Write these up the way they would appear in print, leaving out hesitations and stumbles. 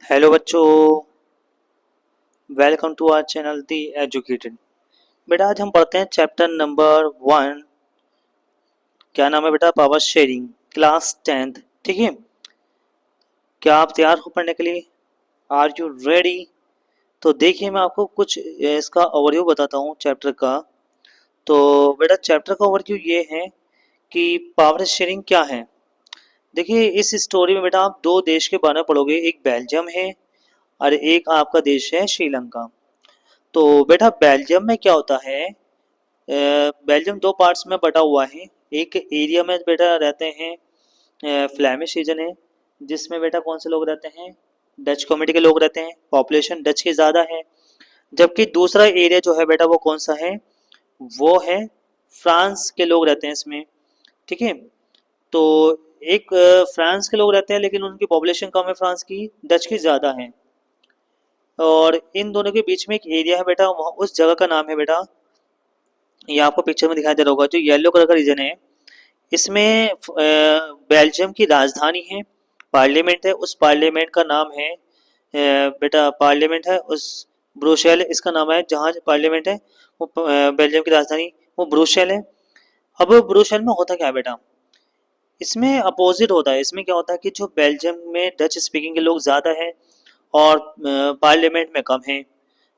Hello बच्चों, welcome to our channel the educated. बेटा आज हम पढ़ते हैं चैप्टर नंबर 1। क्या नाम है बेटा? Power sharing, class 10th। ठीक है, क्या आप तैयार हो पढ़ने के लिए? Are you ready? तो देखिए मैं आपको कुछ इसका ओवरव्यू बताता हूँ चैप्टर का। तो बेटा चैप्टर का ओवरव्यू ये है कि पावर शेयरिंग क्या है। देखिए इस स्टोरी में बेटा आप दो देश के बारे में पढ़ोगे, एक बेल्जियम है और एक आपका देश है श्रीलंका। तो बेटा बेल्जियम में क्या होता है, बेल्जियम दो पार्ट्स में बटा हुआ है। एक एरिया में बेटा रहते हैं फ्लैमिश रीजन है, जिसमें बेटा कौन से लोग रहते हैं? डच कम्युनिटी के लोग रहते हैं, पॉपुलेशन डच की ज़्यादा है। जबकि दूसरा एरिया जो है बेटा वो कौन सा है? वो है फ्रांस के लोग रहते हैं इसमें। ठीक है, तो एक फ्रांस के लोग रहते हैं लेकिन उनकी पॉपुलेशन कम है फ्रांस की, डच की ज़्यादा है। और इन दोनों के बीच में एक एरिया है बेटा, उस जगह का नाम है बेटा, ये आपको पिक्चर में दिखाई दे रहा होगा, जो येलो कलर का रीजन है। इसमें बेल्जियम की राजधानी है, पार्लियामेंट है, उस पार्लियामेंट का नाम है बेटा पार्लियामेंट है उस ब्रुसेल, इसका नाम है जहाँ पार्लियामेंट है वो बेल्जियम की राजधानी वो ब्रुसेल है। अब ब्रुसेल में होता क्या है बेटा, इसमें अपोजिट होता है। इसमें क्या होता है कि जो बेल्जियम में डच स्पीकिंग के लोग ज़्यादा हैं और पार्लियामेंट में कम हैं।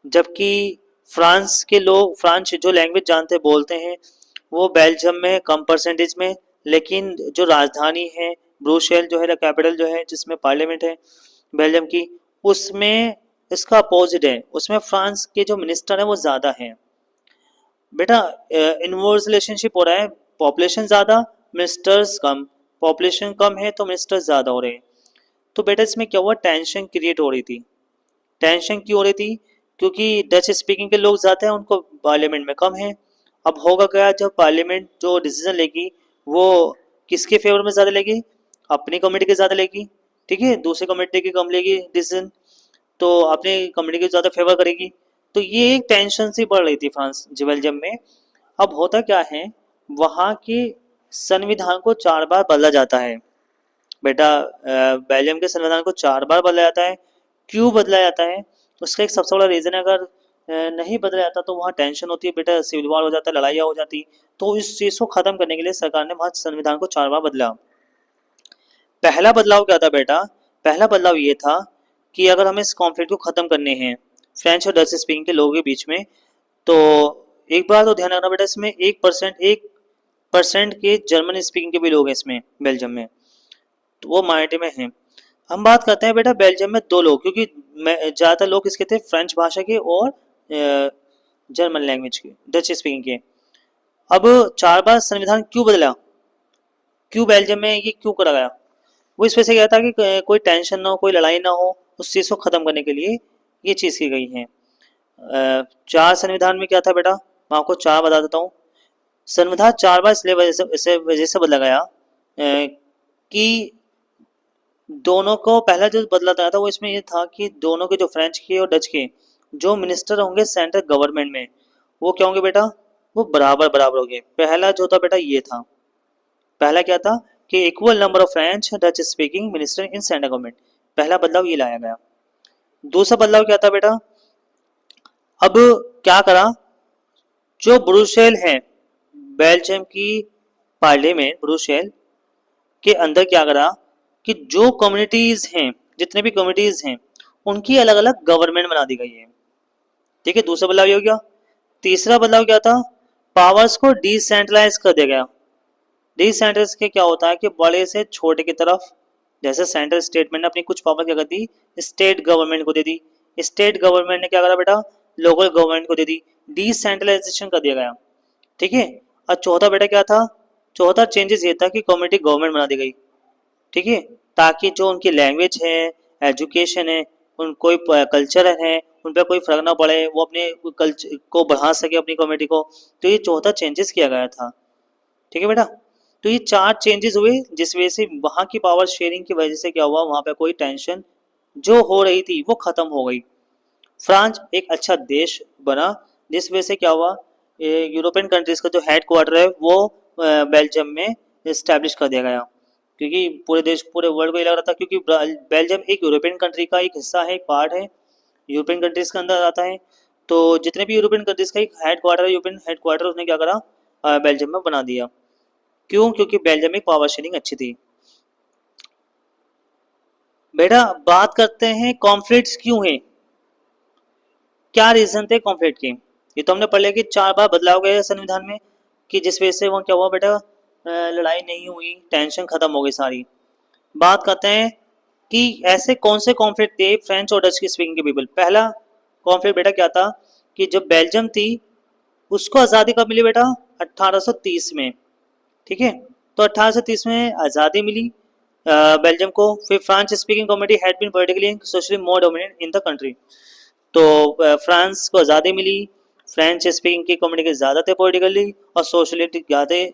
जबकि फ्रांस के लोग फ्रांस जो लैंग्वेज जानते बोलते हैं वो बेल्जियम में कम परसेंटेज में, लेकिन जो राजधानी है ब्रुसेल जो है कैपिटल जो है जिसमें पार्लियामेंट है बेल्जियम की, उसमें इसका अपोजिट है, उसमें फ्रांस के जो मिनिस्टर है वो ज़्यादा है। बेटा इनवर्स रिलेशनशिप हो रहा है, पॉपुलेशन ज़्यादा मिनिस्टर्स कम, पॉपुलेशन कम है तो मिनिस्टर्स ज़्यादा हो रहे हैं। तो बेटा इसमें क्या हुआ, टेंशन क्रिएट हो रही थी। टेंशन क्यों हो रही थी? क्योंकि डच स्पीकिंग के लोग ज़्यादा हैं, उनको पार्लियामेंट में कम है। अब होगा क्या, जब पार्लियामेंट जो डिसीजन लेगी वो किसके फेवर में ज़्यादा लेगी? अपनी कमेटी के ज़्यादा लेगी। ठीक है, दूसरी कमेटी की कम लेगी डिसीजन, तो अपनी कमेटी के ज़्यादा फेवर करेगी। तो ये एक टेंशन सी बढ़ रही थी फ्रांस बेल्जियम में। अब होता क्या है, वहाँ के संविधान को 4 बार बदला जाता है बेटा। बेल्जियम के संविधान को 4 बार बदला जाता है। क्यों बदला जाता है? उसका एक सबसे बड़ा रीज़न है, अगर नहीं बदला जाता तो वहाँ टेंशन होती है बेटा, सिविल वॉर हो जाता है, लड़ाइयाँ हो जाती। तो इस चीज़ को ख़त्म करने के लिए सरकार ने वहाँ संविधान को 4 बार बदला। पहला बदलाव क्या था बेटा? पहला बदलाव ये था कि अगर हमें इस कॉन्फ्लिक्ट को ख़त्म करने हैं फ्रेंच और डच स्पीकिंग के लोगों के बीच में, तो एक बात तो ध्यान रखना बेटा, इसमें 1% के जर्मन स्पीकिंग के भी लोग हैं इसमें बेल्जियम में, तो वो माइनॉरिटी में हैं। हम बात करते हैं बेटा बेल्जियम में दो लोग, क्योंकि ज़्यादातर लोग किसके थे? फ्रेंच भाषा के और जर्मन लैंग्वेज के, डच स्पीकिंग के। अब 4 बार संविधान क्यों बदला? क्यों बेल्जियम में ये क्यों करा गया? वो इस वजह से गया था कि कोई टेंशन ना हो, कोई लड़ाई ना हो, उस चीज़ को ख़त्म करने के लिए ये चीज़ की गई है। 4 संविधान में क्या था बेटा, मैं आपको 4 बता देता हूँ। संविधान 4 बार इसलिए वजह से बदला गया कि दोनों को पहला जो बदला था वो इसमें ये था कि दोनों के जो फ्रेंच के और डच के जो मिनिस्टर होंगे सेंट्रल गवर्नमेंट में, वो क्या होंगे बेटा? वो बराबर बराबर होंगे। पहला जो था बेटा ये था, पहला क्या था कि equal number of French Dutch speaking minister in central government. पहला बदलाव ये लाया गया। दूसरा बदलाव क्या था बेटा? अब क्या करा, जो ब्रुसेल है बेल्जियम की पार्लियामेंट ब्रुसेल के अंदर क्या करा कि जो कम्युनिटीज हैं, जितने भी कम्युनिटीज हैं, उनकी अलग अलग गवर्नमेंट बना दी गई है। ठीक है, दूसरा बदलाव ये हो गया। तीसरा बदलाव क्या था? पावर्स को डिसेंट्रलाइज कर दिया गया। डिसेंट्रलाइज के क्या होता है कि बड़े से छोटे की तरफ, जैसे सेंट्रल स्टेटमेंट ने अपनी कुछ पावर क्या कर दी, स्टेट गवर्नमेंट को दे दी। स्टेट गवर्नमेंट ने क्या करा बेटा? लोकल गवर्नमेंट को दे दी। डिसेंट्रलाइजेशन कर दिया गया। ठीक है, और चौथा बेटा क्या था? चौथा चेंजेस ये था कि कम्युनिटी गवर्नमेंट बना दी गई। ठीक है, ताकि जो उनकी लैंग्वेज है, एजुकेशन है, उन कोई कल्चर है, उन पर कोई फर्क ना पड़े, वो अपने कल्चर को बढ़ा सके अपनी कम्युनिटी को। तो ये चौथा चेंजेस किया गया था। ठीक है बेटा, तो ये 4 चेंजेस हुए जिस वजह से वहाँ की पावर शेयरिंग की वजह से क्या हुआ, वहाँ पे कोई टेंशन जो हो रही थी वो खत्म हो गई। फ्रांस एक अच्छा देश बना, जिस वजह से क्या हुआ, यूरोपियन कंट्रीज का जो हेड क्वार्टर है वो बेल्जियम में इस्टेब्लिश कर दिया गया। क्योंकि पूरे देश पूरे वर्ल्ड को ये लग रहा था, क्योंकि बेल्जियम एक यूरोपियन कंट्री का एक हिस्सा है, एक पार्ट है, यूरोपियन कंट्रीज के अंदर आता है। तो जितने भी यूरोपियन कंट्रीज का एक हेड क्वार्टर है, यूरोपियन हेड क्वार्टर, उसने क्या करा, बेल्जियम में बना दिया। क्यों? क्योंकि बेल्जियम में पावर शेयरिंग अच्छी थी। बेटा बात करते हैं कॉन्फ्लिक्ट्स क्यों है, क्या रीजन थे कॉन्फ्लिक्ट के। ये तो हमने पढ़ लिया कि 4 बार बदलाव गए संविधान में, कि जिस वजह से वो क्या हुआ बेटा, लड़ाई नहीं हुई, टेंशन खत्म हो गई सारी। बात करते हैं कि ऐसे कौन से कॉन्फ्लिक्ट थे फ्रेंच और डच की स्पीकिंग के पीपल। पहला कॉन्फ्लिक्ट बेटा क्या था, कि जब बेल्जियम थी उसको आज़ादी कब मिली बेटा, 1830 में। ठीक है, तो 1830 में आज़ादी मिली बेल्जियम को। फिर French speaking community had been politically and socially more dominant in the country. तो फ्रांस को आज़ादी मिली, फ्रेंच स्पीकिंग की कम्युनिटी ज़्यादा थे पॉलिटिकली, और सोशली ज़्यादा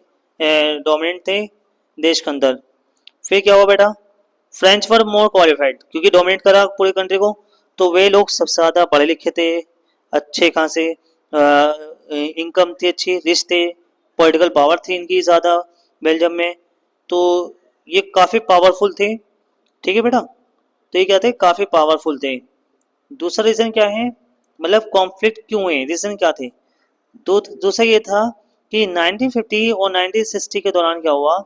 डोमिनेंट थे देश के अंदर। फिर क्या हुआ बेटा, फ्रेंच वर मोर क्वालिफाइड, क्योंकि डोमिनेट करा पूरी कंट्री को, तो वे लोग सबसे ज़्यादा पढ़े लिखे थे, अच्छे खासे इनकम थी, अच्छी रिच थे, पॉलिटिकल पावर थी इनकी ज़्यादा बेल्जियम में। तो ये काफ़ी पावरफुल थे। ठीक है बेटा, तो ये क्या थे, काफ़ी पावरफुल थे। दूसरा रीज़न क्या है, मतलब कॉन्फ्लिक्ट क्यों हुए, रीज़न क्या थे। दूसरा ये था कि 1950 और 1960 के दौरान क्या हुआ,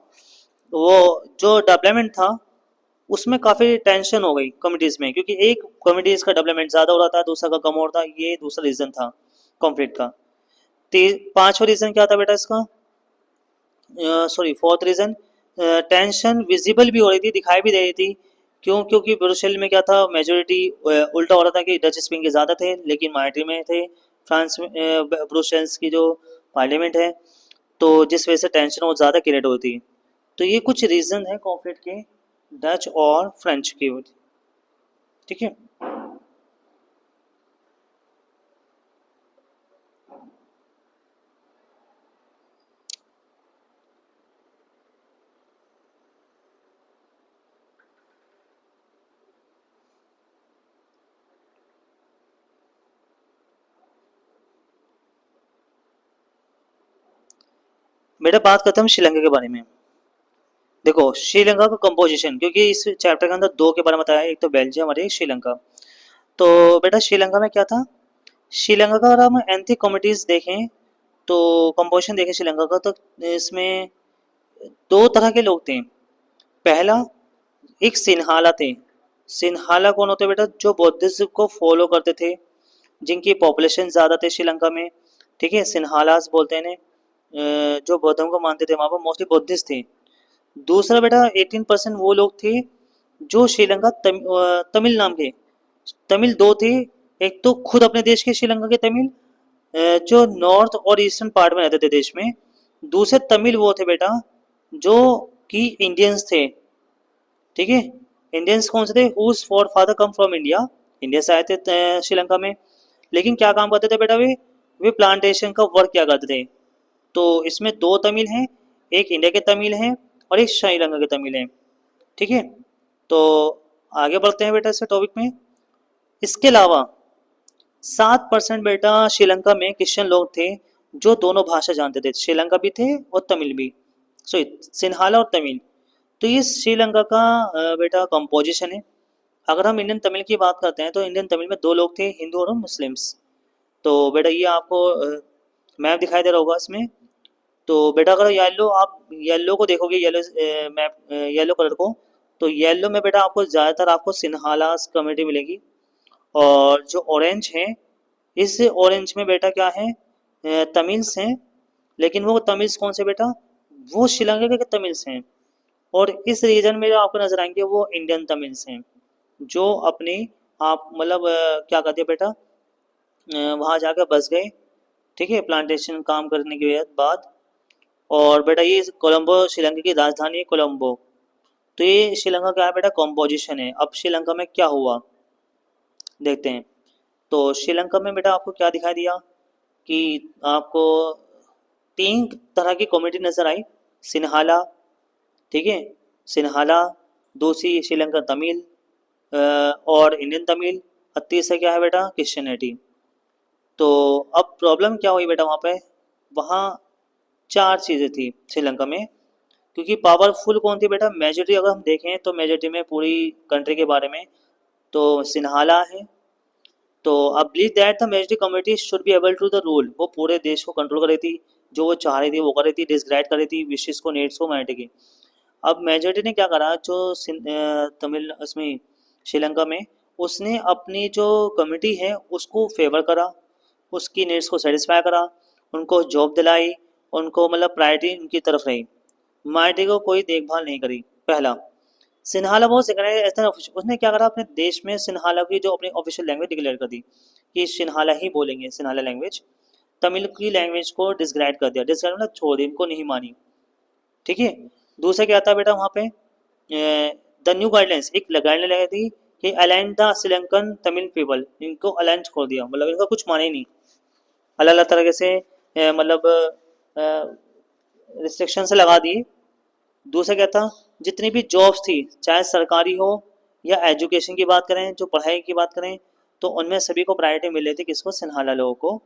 वो जो डेवलपमेंट था उसमें काफ़ी टेंशन हो गई कमिटीज़ में, क्योंकि एक कमिटीज़ का डेवलपमेंट ज़्यादा हो रहा था, दूसरा का कम हो रहा था। ये दूसरा रीज़न था कॉन्फ्लिक्ट का। पांचवा रीज़न क्या था बेटा इसका, sorry fourth reason, tension visible भी हो रही थी, दिखाई भी दे रही थी। क्यों? क्योंकि ब्रुसेल में क्या था, मेजोरिटी उल्टा हो रहा था कि डच स्पीकिंग के ज़्यादा थे, लेकिन माइनॉरिटी में थे फ्रांस में, ब्रुसेल्स की जो पार्लियामेंट है। तो जिस वजह से टेंशन और ज़्यादा क्रिएट होती है। तो ये कुछ रीज़न है कॉन्फ्लिक्ट के डच और फ्रेंच की। ठीक है, बेटा बात करते हैं हम श्रीलंका के बारे में। देखो श्रीलंका का कंपोजिशन, क्योंकि इस चैप्टर के अंदर दो के बारे में बताया है, एक तो बेल्जियम और एक श्रीलंका। तो बेटा श्रीलंका में क्या था, श्रीलंका का अगर हम एंथी कमिटीज देखें, तो कंपोजिशन देखें श्रीलंका का, तो इसमें दो तरह के लोग थे। पहला एक सिन्हाला थे। सिन्हाला कौन होते बेटा, जो बौद्धिज्म को फॉलो करते थे, जिनकी पॉपुलेशन ज़्यादा थे श्रीलंका में। ठीक है, सिन्हालास बोलते हैं इन्हें, जो बौद्धों को मानते थे, वहाँ पर मोस्टली बौद्धिस्ट थे। दूसरा बेटा 18% वो लोग थे जो श्रीलंका तमिल नाम के, तमिल दो थे। एक तो खुद अपने देश के श्रीलंका के तमिल, जो नॉर्थ और ईस्टर्न पार्ट में रहते थे देश में। दूसरे तमिल वो थे बेटा जो कि इंडियंस थे। ठीक है, इंडियंस कौन से थे, whose forefather come from India, India से आए थे श्रीलंका में। लेकिन क्या काम करते थे बेटा, वे प्लांटेशन का वर्क क्या करते थे। तो इसमें दो तमिल हैं, एक इंडिया के तमिल हैं और एक श्रीलंका के तमिल हैं। ठीक है, तो आगे बढ़ते हैं बेटा इस टॉपिक में। इसके अलावा 7% बेटा श्रीलंका में क्रिश्चियन लोग थे जो दोनों भाषा जानते थे, श्रीलंका भी थे और तमिल भी, सॉरी सिन्हाला और तमिल। तो ये श्रीलंका का बेटा कंपोजिशन है। अगर हम इंडियन तमिल की बात करते हैं, तो इंडियन तमिल में दो लोग थे, हिंदू और मुस्लिम्स। तो बेटा ये आपको मैप दिखाई दे रहा होगा इसमें। तो बेटा अगर येलो, आप येलो को देखोगे, येलो मैप, येलो कलर को, तो येलो में बेटा आपको ज़्यादातर आपको सिन्हालास कम्युनिटी मिलेगी। और जो ऑरेंज है, इस ऑरेंज में बेटा क्या है, तमिल्स हैं। लेकिन वो तमिल्स कौन से बेटा, वो श्रीलंका के तमिल्स हैं। और इस रीजन में जो आपको नजर आएंगे वो इंडियन तमिल्स हैं, जो अपने आप मतलब क्या कहते हैं बेटा, वहाँ जाकर बस गए। ठीक है, प्लांटेशन काम करने के बाद। और बेटा ये कोलंबो श्रीलंका की राजधानी है, कोलंबो। तो ये श्रीलंका का बेटा कॉम्पोजिशन है। अब श्रीलंका में क्या हुआ देखते हैं। तो श्रीलंका में बेटा आपको क्या दिखाई दिया, कि आपको 3 तरह की कम्युनिटी नजर आई, सिन्हाला, ठीक है, सिन्हाला, दूसरी श्रीलंका तमिल, और इंडियन तमिल, और तीसरा क्या है बेटा, क्रिश्चियनिटी। तो अब प्रॉब्लम क्या हुई बेटा, वहाँ पे वहाँ 4 चीज़ें थी श्रीलंका में। क्योंकि पावरफुल कौन थी बेटा, मेजोरिटी अगर हम देखें तो मेजोरिटी में पूरी कंट्री के बारे में तो सिन्हाला है। तो अब believe that the majority community should be able to the rule, वो पूरे देश को कंट्रोल कर रही थी, जो वो चाह रही थी वो कर रही थी, डिसगाइड कर रही थी विशेष को, नीड्स को, माइनॉरिटी की। अब मेजोरिटी ने क्या करा, जो तमिल उसमें श्रीलंका में, उसने अपनी जो कम्युनिटी है उसको फेवर करा, उसकी नीड्स को सेटिस्फाई करा, उनको जॉब दिलाई, उनको मतलब प्रायोरिटी उनकी तरफ रही, माइनॉरिटी को कोई देखभाल नहीं करी। पहला सिन्हाला बहुत सेकंड, उसने क्या करा, अपने देश में सिन्हाला की जो अपनी ऑफिशियल लैंग्वेज डिक्लेयर कर दी कि सिन्हाला ही बोलेंगे, सिन्हाला लैंग्वेज, तमिल की लैंग्वेज को डिसग्राइड कर दिया, डिसग्राइड मतलब छोड़ दी, इनको नहीं मानी। ठीक है। दूसरा क्या था बेटा वहाँ पे, द न्यू गाइडलाइंस, एक गाइडलाइन लगाई थी कि align the Sri Lankan Tamil people, इनको अलाइन छोड़ दिया, मतलब इनका कुछ माने ही नहीं, अलग अलग तरह से मतलब रिस्ट्रिक्शन से लगा दिए। दूसरा क्या था, जितनी भी जॉब्स थी चाहे सरकारी हो या एजुकेशन की बात करें, जो पढ़ाई की बात करें, तो उनमें सभी को प्रायोरिटी मिल रही थी, किसको, सिन्हाला लोगों को।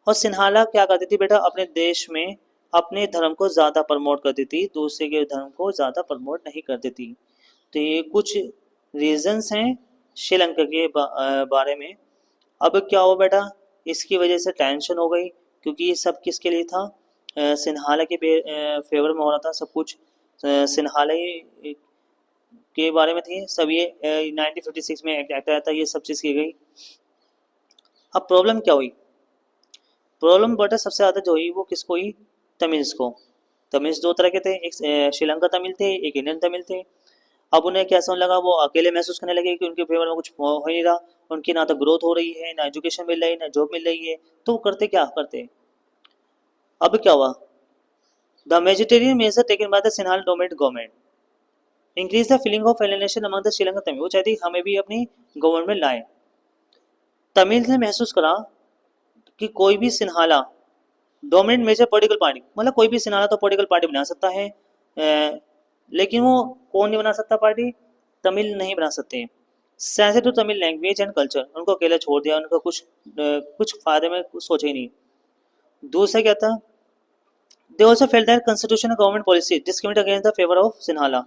और सिन्हाला क्या करती थी बेटा, अपने देश में अपने धर्म को ज़्यादा प्रमोट करती थी, दूसरे के धर्म को ज़्यादा प्रमोट नहीं करती थी। तो ये कुछ रीजंस हैं श्रीलंका के बारे में। अब क्या हुआ बेटा, इसकी वजह से टेंशन हो गई, क्योंकि ये सब किसके लिए था, सिन्हाला के फेवर में हो रहा था सब कुछ, सिन्हाला ही के बारे में थी सब। ये 1956 में एक्ट आया था, ये सब चीज़ की गई। अब प्रॉब्लम क्या हुई, प्रॉब्लम बेटा सबसे ज़्यादा जो हुई वो किसको हुई, तमिल्स को। तमिल्स दो तरह के थे, एक श्रीलंका तमिल थे, एक इंडियन तमिल थे। अब उन्हें कैसा होने लगा, वो अकेले महसूस करने लगे कि उनके फेवर में कुछ हो ही नहीं रहा, उनकी ना तो ग्रोथ हो रही है, ना एजुकेशन मिल रही है, ना जॉब मिल रही है, तो वो करते क्या करते। अब क्या हुआ, the majoritarian measure taken by the Sinhala dominated government increase the feeling of alienation among the Sri Lanka Tamil, वो चाहती हमें भी अपनी गवर्नमेंट में लाए। तमिल ने महसूस करा कि कोई भी Sinhala dominant major political party, मतलब कोई भी सिनारा तो पॉलिटिकल पार्टी बना सकता है, लेकिन वो कौन नहीं बना सकता पार्टी, तमिल नहीं बना सकते। Sensitive to Tamil language and culture, उनको अकेला छोड़ दिया, उनको कुछ फायदे में कुछ सोचा ही नहीं। दूसरा क्या था, they also felt that constitution government policy discriminate against the favour of Sinhala.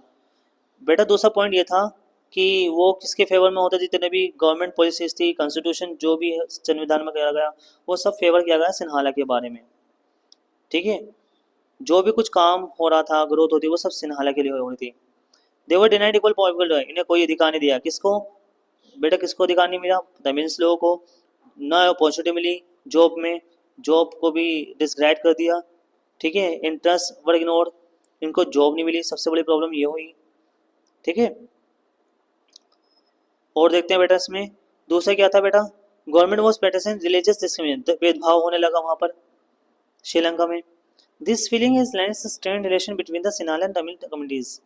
बेटा दूसरा पॉइंट ये था कि वो किसके फेवर में होता, जितने भी गवर्नमेंट पॉलिसीज थी, कॉन्स्टिट्यूशन जो भी संविधान में किया गया, वो सब फेवर किया गया सिन्हाला के बारे में। ठीक है। जो भी कुछ काम हो रहा था, ग्रोथ होती, वो सब सिन्हाला के लिए हो रही थी। देवर डिनाइड इक्वल पॉलिटिकल, इन्हें कोई अधिकार नहीं दिया, किसको बेटा, किसको अधिकार नहीं मिला, तमिल्स लोगों को ना अपॉर्चुनिटी मिली जॉब में, जॉब को भी डिसग्राइड कर दिया। ठीक है। इंटरेस्ट वर इग्नोर, इनको जॉब नहीं मिली, सबसे बड़ी प्रॉब्लम ये हुई। ठीक है। और देखते हैं बेटा इसमें दूसरा क्या था बेटा, government was practising religious discrimination, भेदभाव होने लगा वहाँ पर श्रीलंका में। This feeling is lands strain relation between the Sinhala and Tamil communities.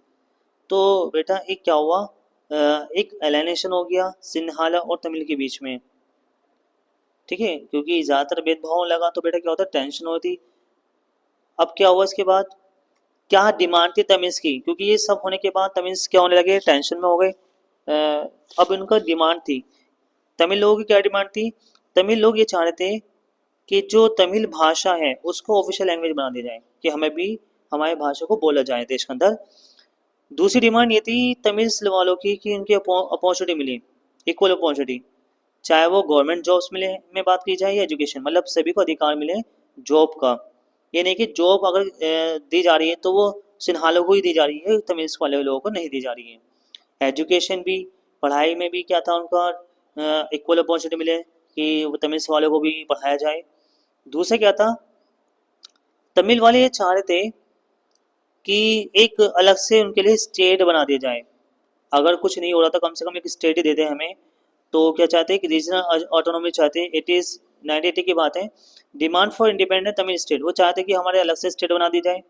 तो बेटा एक क्या हुआ, एक एलाइनेशन हो गया सिन्हाला और तमिल के बीच में। ठीक है, क्योंकि ज़्यादातर भेदभाव लगा तो बेटा क्या होता है, टेंशन होती। अब क्या हुआ इसके बाद, क्या डिमांड थी तमिल्स की, क्योंकि ये सब होने के बाद तमिल्स क्या होने लगे, टेंशन में हो गए। अब इनका डिमांड थी, तमिल लोगों की क्या डिमांड थी, तमिल लोग ये चाह रहे थे कि जो तमिल भाषा है उसको ऑफिशियल लैंग्वेज बना दिया जाए, कि हमें भी हमारी भाषा को बोला जाए देश के अंदर। दूसरी डिमांड ये थी तमिल वालों की कि उनकी अपॉर्चुनिटी मिली, इक्वल अपॉर्चुनिटी, चाहे वो गवर्नमेंट जॉब्स मिले में बात की जाए या एजुकेशन, मतलब सभी को अधिकार मिले जॉब का। ये नहीं कि जॉब अगर दी जा रही है तो वो सिन्हालों को ही दी जा रही है, तमिल वाले लोगों को नहीं दी जा रही है। एजुकेशन भी, पढ़ाई में भी क्या था उनका, इक्वल अपॉर्चुनिटी मिले कि वो तमिल वालों को भी पढ़ाया जाए। दूसरा क्या था, तमिल वाले ये चाह रहे थे कि एक अलग से उनके लिए स्टेट बना दिया जाए, अगर कुछ नहीं हो रहा था कम से कम एक स्टेट ही दे दें हमें। तो क्या चाहते हैं कि रीजनल ऑटोनॉमी चाहते हैं, 1980 की बात है, demand for independent Tamil state, वो चाहते हैं कि हमारे अलग से स्टेट बना दी जाए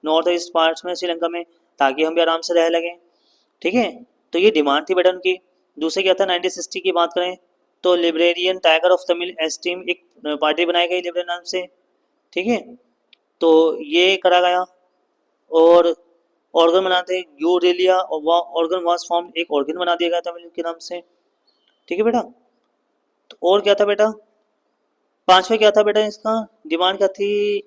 नॉर्थ ईस्ट पार्ट्स में श्रीलंका में, ताकि हम भी आराम से रह लगे। ठीक है। तो ये डिमांड थी बेटा उनकी। दूसरे क्या था, 1960 की बात करें तो लिबरेरियन टाइगर ऑफ तमिल एस्टीम, एक पार्टी बनाई गई लिबरेल नाम से। ठीक है। तो ये करा गया, और ऑर्गन बनाते यूरेलिया ऑर्गन वाज फॉर्म, एक ऑर्गन बना दिया गया तमिल के नाम से। ठीक है बेटा। तो और क्या था बेटा, पांचवा क्या था बेटा, इसका डिमांड क्या थी,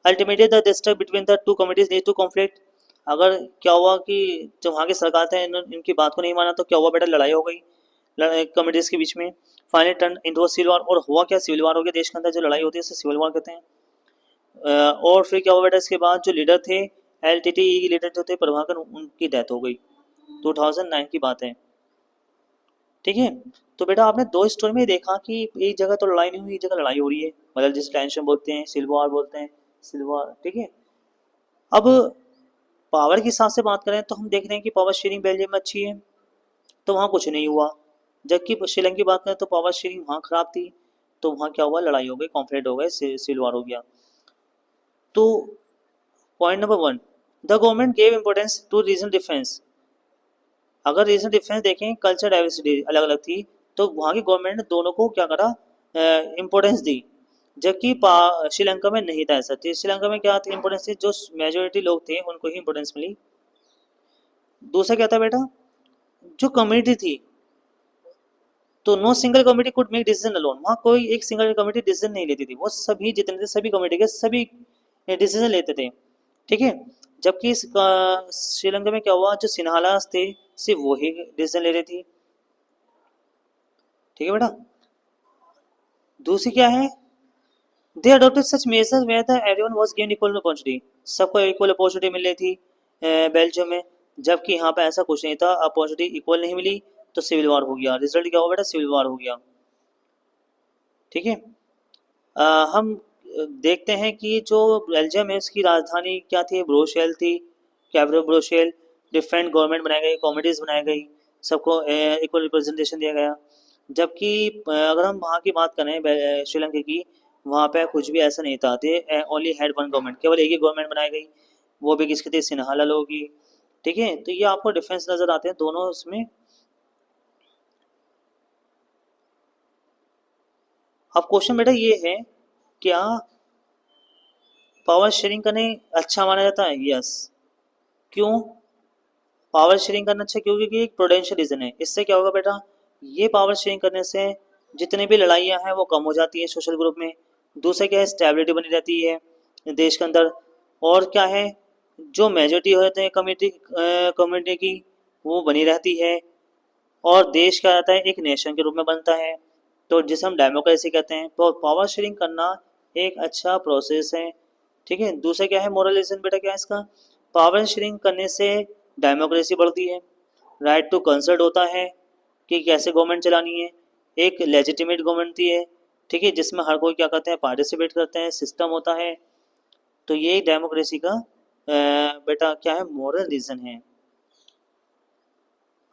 ultimately the distrust between the two communities lead to conflict. अगर क्या हुआ कि जब वहाँ की सरकार थे इनकी बात को नहीं माना तो क्या हुआ बेटा, लड़ाई हो गई कम्युनिटीज के बीच में। Finally turn into civil war, और हुआ क्या, सिविल वॉर हो गया देश के अंदर। जो लड़ाई होती है उसे सिविल वॉर कहते हैं। और फिर क्या हुआ बेटा, इसके बाद जो लीडर थे LTTE के लीडर जो थे प्रभाकर, उनकी डेथ हो गई। 2009 की बात है, ठीक है। तो बेटा आपने दो स्टोरी में देखा कि एक जगह तो लड़ाई नहीं हुई, एक जगह लड़ाई हो रही है, मतलब जिस टेंशन बोलते हैं सिविल वॉर बोलते हैं, सिविल वॉर, ठीक है। अब पावर के हिसाब से बात करें तो हम देख रहे हैं कि पावर शेयरिंग बेल्जियम में अच्छी है, तो वहाँ कुछ नहीं हुआ। जबकि श्रीलंका की बात करें तो पावर शेयरिंग वहाँ खराब थी, तो वहाँ क्या हुआ, लड़ाई हो गई, कॉन्फ्लिक्ट हो गए, सिविल वॉर हो गया। तो point number 1, the government gave importance to regional defence. अगर रीजनल डिफेंस देखें, कल्चर डाइवर्सिटी अलग अलग थी, तो वहाँ की गवर्नमेंट ने दोनों को क्या करा, इम्पोर्टेंस दी। जबकि श्रीलंका में नहीं था ऐसा। श्रीलंका में क्या था इम्पोर्टेंस थी, जो मेजोरिटी लोग थे उनको ही इम्पोर्टेंस मिली। दूसरा क्या था बेटा, जो कम्युनिटी थी, तो no single committee could make decision alone. वहाँ कोई एक सिंगल कमिटी डिसीजन नहीं लेती थी, वो सभी जितने थे सभी कमिटी के सभी डिसीजन लेते थे, ठीक है। जबकि श्रीलंका में क्या हुआ, जो सिन्हालास थे सिर्फ वही डिसीजन ले रही थी, ठीक है बेटा। दूसरी क्या है, they adopted such measures where the everyone was given equal opportunity. सबको इक्वल अपॉर्चुनिटी मिल रही थी बेल्जियम में, जबकि यहाँ पे ऐसा कुछ नहीं था, अपॉर्चुनिटी इक्वल नहीं मिली तो सिविल वॉर हो गया। रिजल्ट क्या हुआ बेटा, सिविल वॉर हो गया, ठीक है। हम देखते हैं कि जो बेल्जियम है इसकी राजधानी क्या थी, ब्रोशेल थी, कैपिटल ब्रोशेल। डिफरेंट गवर्नमेंट बनाई गई, कॉमिटीज बनाई गई, सबको इक्वल रिप्रेजेंटेशन दिया गया। जबकि अगर हम वहाँ की बात करें श्रीलंका की, वहाँ पे कुछ भी ऐसा नहीं था, they only had one government, केवल एक ही गवर्नमेंट बनाई गई, वो भी किसकी थी, सिन्हाला लोगों की, ठीक है। तो ये आपको डिफरेंस नजर आते हैं दोनों इसमें। अब क्वेश्चन बेटा ये है, क्या पावर शेयरिंग करने अच्छा माना जाता है? यस। क्यों पावर शेयरिंग करना अच्छा, क्योंकि एक प्रोडेंशियल रीजन है। इससे क्या होगा बेटा, ये पावर शेयरिंग करने से जितनी भी लड़ाइयाँ हैं वो कम हो जाती है सोशल ग्रुप में। दूसरा क्या है, स्टेबिलिटी बनी रहती है देश के अंदर। और क्या है, जो मेजोरिटी होते हैं कम्युनिटी की, वो बनी रहती है। और देश क्या रहता है, एक नेशन के रूप में बनता है, तो जिसे हम डेमोक्रेसी कहते हैं। तो पावर शेयरिंग करना एक अच्छा प्रोसेस है, ठीक है। दूसरा क्या है, मोरल रीजन बेटा, क्या है इसका, पावर शेयरिंग करने से डेमोक्रेसी बढ़ती है, राइट टू कंसल्ट होता है कि कैसे गवर्नमेंट चलानी है, एक लेजिटिमेट गवर्नमेंट थी है, ठीक है, जिसमें हर कोई क्या करते हैं, पार्टिसिपेट करते हैं, सिस्टम होता है। तो ये डेमोक्रेसी का बेटा क्या है, मोरल रीजन है।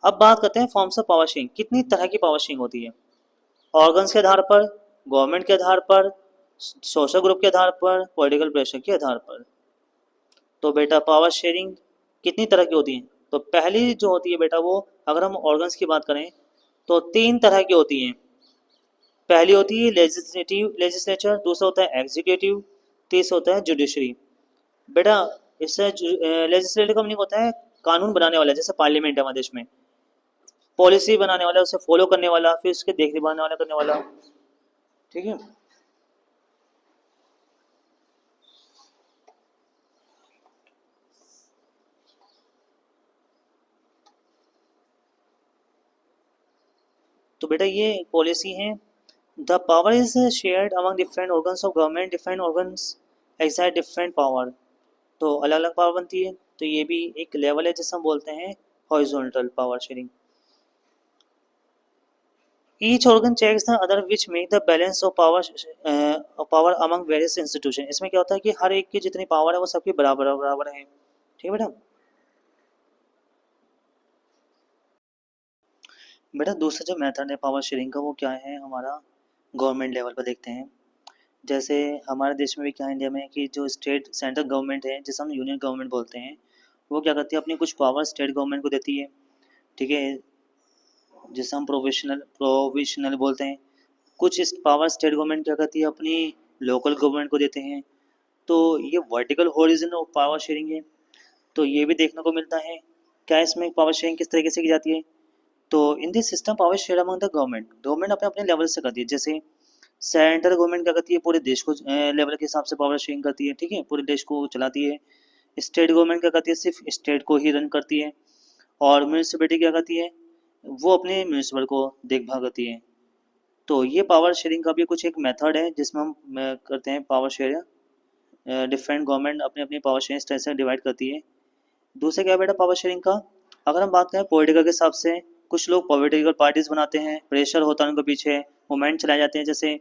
अब बात करते हैं फॉर्म्स ऑफ पावर शेयरिंग। कितनी तरह की पावर शेयरिंग होती है, ऑर्गन्स के आधार पर, गवर्नमेंट के आधार पर, सोशल ग्रुप के आधार पर, पॉलिटिकल प्रेशर के आधार पर। तो बेटा पावर शेयरिंग कितनी तरह की होती है, तो पहली जो होती है बेटा वो, अगर हम ऑर्गन्स की बात करें तो तीन तरह की होती हैं। पहली होती है लेजिस्लेचर, दूसरा होता है एग्जीक्यूटिव, तीसरा होता है जुडिशरी। बेटा इससे लेजिस्लेटिव का मीनिंग होता है कानून बनाने वाला, जैसे पार्लियामेंट है हमारे देश में, पॉलिसी बनाने वाला, उसे फॉलो करने वाला, फिर उसके देखरेख वाला करने वाला, ठीक है। तो बेटा ये पॉलिसी है। The power is shared among different organs of government, different organs exert different power. तो अलग अलग पावर बनती है, तो ये भी एक लेवल है जिसे हम बोलते हैं horizontal power sharing. Each organ checks the other which make the balance of power among various institution. इसमें क्या होता है कि हर एक की जितनी पावर है वो सबकी बराबर बराबर है, ठीक है बेटा। बेटा दूसरा जो मेथड है पावर शेयरिंग का वो क्या है हमारा, गवर्नमेंट लेवल पर देखते हैं। जैसे हमारे देश में भी क्या है, इंडिया में, कि जो स्टेट सेंट्रल गवर्नमेंट है जिसे हम यूनियन गवर्नमेंट बोलते हैं, वो क्या करती है, अपनी कुछ पावर स्टेट गवर्नमेंट को देती है, ठीक है, जिसे हम प्रोविशनल बोलते हैं। कुछ इस पावर स्टेट गवर्नमेंट क्या करती है, अपनी लोकल गवर्नमेंट को देते हैं। तो ये vertical horizon of power sharing है। तो ये भी देखने को मिलता है। क्या इसमें पावर शेयरिंग किस तरीके से की जाती है, तो in this system power share among the government, government अपने अपने लेवल से करती है। जैसे सेंट्रल गवर्नमेंट क्या करती है, पूरे देश को लेवल के हिसाब से पावर शेयरिंग करती है, ठीक है, पूरे देश को चलाती है। स्टेट गवर्नमेंट क्या करती है, सिर्फ स्टेट को ही रन करती है। और म्यूनिसिपैलिटी क्या करती है, वो अपने म्यूनिसिपल को देखभाल करती है। तो ये पावर शेयरिंग का भी कुछ एक मेथड है जिसमें हम करते हैं पावर शेयर। डिफरेंट गवर्नमेंट अपनी अपनी पावर शेयरिंग इस तरह से डिवाइड करती है। दूसरा क्या है बेटा पावर शेयरिंग का, अगर हम बात करें पॉलिटिकल के हिसाब से, कुछ लोग पॉलिटिकल पार्टीज बनाते हैं, प्रेशर होता है उनके पीछे, मूवमेंट चलाए जाते हैं। जैसे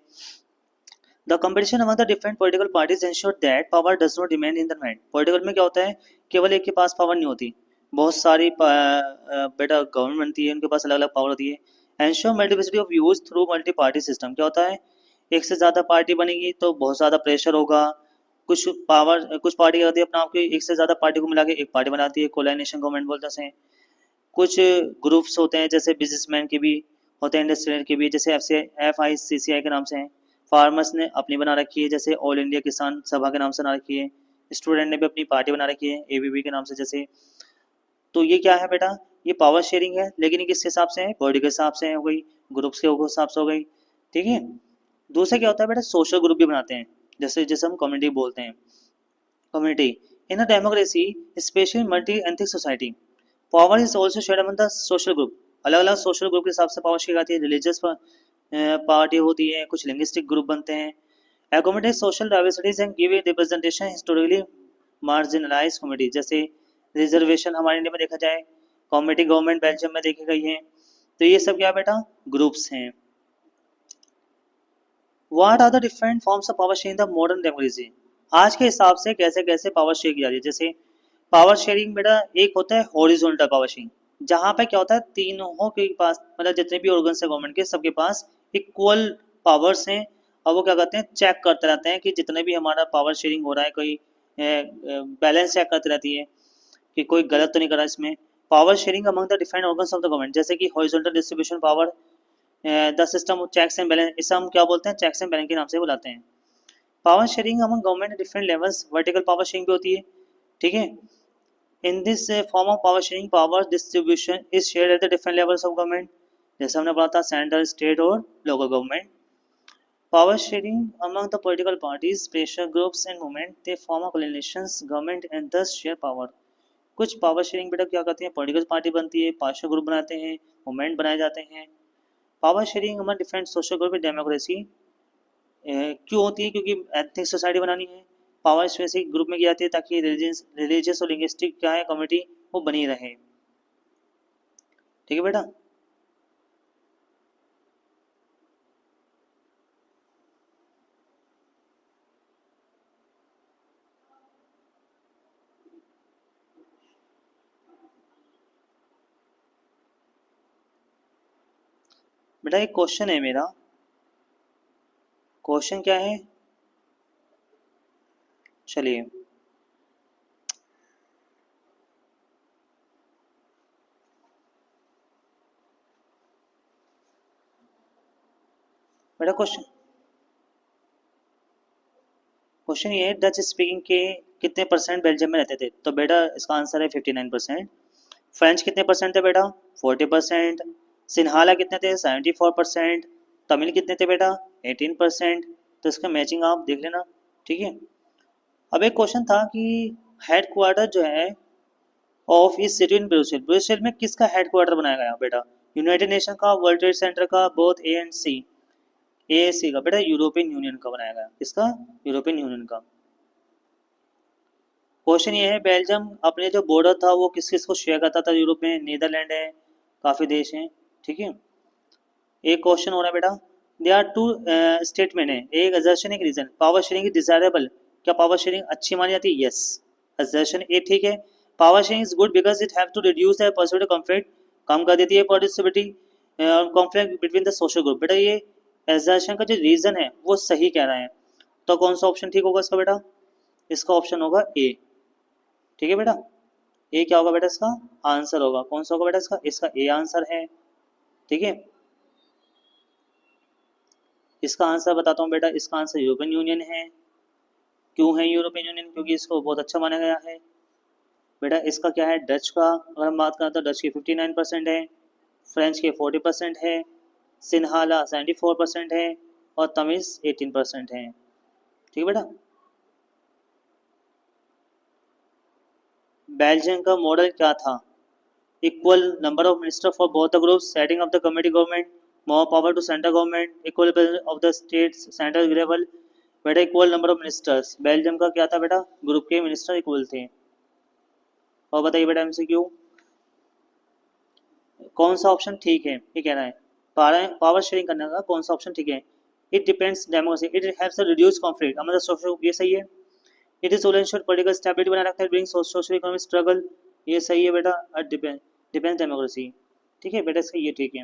the competition among the different political parties ensure that power does not remain in the hand. Political में क्या होता है, केवल एक के पास पावर नहीं होती, बहुत सारी बेटा गवर्नमेंट बनती है, उनके पास अलग अलग पावर होती है। Ensure multiplicity of use through multi party system, क्या होता है, एक से ज़्यादा पार्टी बनेगी तो बहुत ज़्यादा प्रेशर होगा। कुछ पार्टी क्या होती है, अपना आपके एक से ज़्यादा पार्टी को मिला के एक पार्टी बनाती है, कोलाइनेशन गवर्नमेंट बोलते हैं। कुछ ग्रुप्स होते हैं जैसे बिजनेसमैन के भी होते हैं, इंडस्ट्रियल के भी, जैसे FICCI के नाम से हैं। फार्मर्स ने अपनी बना रखी है, जैसे ऑल इंडिया किसान सभा के नाम से बना रखी है। स्टूडेंट ने भी अपनी पार्टी बना रखी है, ABP के नाम से जैसे। तो ये क्या है बेटा, ये पावर शेयरिंग है, लेकिन ये किस हिसाब से है, बॉडी के हिसाब से हो गई, ग्रुप्स के हिसाब से हो गई, ठीक है। दूसरा क्या होता है बेटा, सोशल ग्रुप भी बनाते हैं, जैसे जैसे हम कम्युनिटी बोलते हैं। Community in a democracy specially multi एंथिक society, power is also share among the social group. अलग अलग सोशल ग्रुप के हिसाब से पावर शेयर आती है। रिलीजियस पार्टी होती है, कुछ लिंग्विस्टिक ग्रुप बनते हैं। Accommodate social diversities and give representation historically marginalise community, जैसे रिजर्वेशन हमारे इंडिया में देखा जाए, कम्युनिटी गवर्नमेंट बेल्जियम में देखी गई है। तो ये सब क्या बेटा ग्रुप्स हैं। What are the different forms of power sharing the modern democracy, आज के हिसाब से कैसे कैसे पावर शेयर की जा रही है। जैसे पावर शेयरिंग बेटा एक होता है हॉरिजॉन्टल पावर शेयरिंग, जहाँ पे क्या होता है तीनों के पास, मतलब जितने भी ऑर्गन्स है गवर्नमेंट के, सबके पास इक्वल पावर्स हैं। और वो क्या करते हैं, चेक करते रहते हैं कि जितने भी हमारा पावर शेयरिंग हो रहा है, कोई बैलेंस चेक करती रहती है कि कोई गलत तो नहीं कर रहा इसमें। Power sharing among the different organs of the government, जैसे कि horizontal distribution power, the system of checks and balance, इसे हम क्या बोलते हैं, चेक्स एंड बैलेंस के नाम से बुलाते हैं। Power sharing among government different levels, vertical power sharing भी होती है, ठीक है। In this form of power sharing power distribution is share at the different levels of government, जैसे हमने पढ़ा था सेंट्रल, स्टेट और local government. Power sharing among the political parties, pressure groups and movement, they form a collisions government and दस share power. कुछ power sharing बेटा क्या करती है, पॉलिटिकल पार्टी बनती है, पार्शल ग्रुप बनाते हैं, मूवमेंट बनाए जाते हैं। Power sharing among different social group in democracy क्यों होती है, क्योंकि एथनिक सोसाइटी बनानी है। पावर स्पेसिफिक ग्रुप में की जाती है ताकि रिलीजियस और लिंग्विस्टिक क्या है कम्युनिटी वो बनी रहे, ठीक है बेटा। बेटा एक क्वेश्चन है मेरा, क्वेश्चन क्या है, चलिए बेटा क्वेश्चन ये है, डच स्पीकिंग के कितने परसेंट बेल्जियम में रहते थे, तो बेटा इसका आंसर है 59%। फ्रेंच कितने परसेंट थे बेटा, 40%। सिन्हाला कितने थे, 74%। तमिल कितने थे बेटा, 18%। तो इसका मैचिंग आप देख लेना, ठीक है। अब एक क्वेश्चन था कि हेड क्वार्टर जो है ऑफ इस सिटी इन ब्रुसेल, ब्रुसेल में किसका हेड क्वार्टर बनाया गया बेटा, यूनाइटेड नेशन का, वर्ल्ड ट्रेड सेंटर का, बोथ ए एंड सी। ए सी का बेटा यूरोपियन यूनियन का बनाया गया, किसका, यूरोपियन यूनियन का। क्वेश्चन ये है बेल्जियम अपने जो बॉर्डर था वो किस किस को शेयर करता था यूरोप में, नीदरलैंड है, काफ़ी देश हैं, ठीक है। एक क्वेश्चन हो रहा है बेटा, दे आर टू स्टेटमेंट है, एक असर्शन एक reason, power sharing is desirable, क्या पावर शेयरिंग अच्छी मानी जाती है, यस। असर्शन ए ठीक है, power sharing is good because it have to reduce the perspective conflict, कम कर देती है participatory conflict between the social group. बेटा ये असर्शन का जो रीजन है वो सही कह रहा है, तो कौन सा ऑप्शन ठीक होगा इसका बेटा, इसका ऑप्शन होगा ए, ठीक है बेटा। ए क्या होगा बेटा, इसका आंसर होगा, कौन सा होगा बेटा इसका, इसका ए आंसर है, ठीक है। इसका आंसर बताता हूँ बेटा, इसका आंसर यूरोपियन यूनियन है। क्यों है यूरोपियन यूनियन, क्योंकि इसको बहुत अच्छा माना गया है। बेटा इसका क्या है, डच का अगर हम बात करें तो डच की 59% है, फ्रेंच के 40% है, सिन्हाला 74% है, और तमिल 18% हैं। ठीक है बेटा। बेल्जियम का मॉडल क्या था? Equal number of minister for both the group, setting of the committee government, more power to central government, equal of the states central level. बेटा equal number of ministers, Belgium का क्या था बेटा? Group के minister equal थे। और बताइए बेटा एमसीक्यू, कौन सा ऑप्शन ठीक है? ये कहना है पावर शेयरिंग करने का कौन सा ऑप्शन ठीक है? It depends democracy, it haves a reduce conflict, मतलब सोशल, ये सही है। It is sole ensure political stability बनाए रखता है, ब्रिंग सोशल इकोनॉमिक स्ट्रगल, ये सही है बेटा। डिपेंड्स डेमोक्रेसी, ठीक है बेटा, इसका ये ठीक है।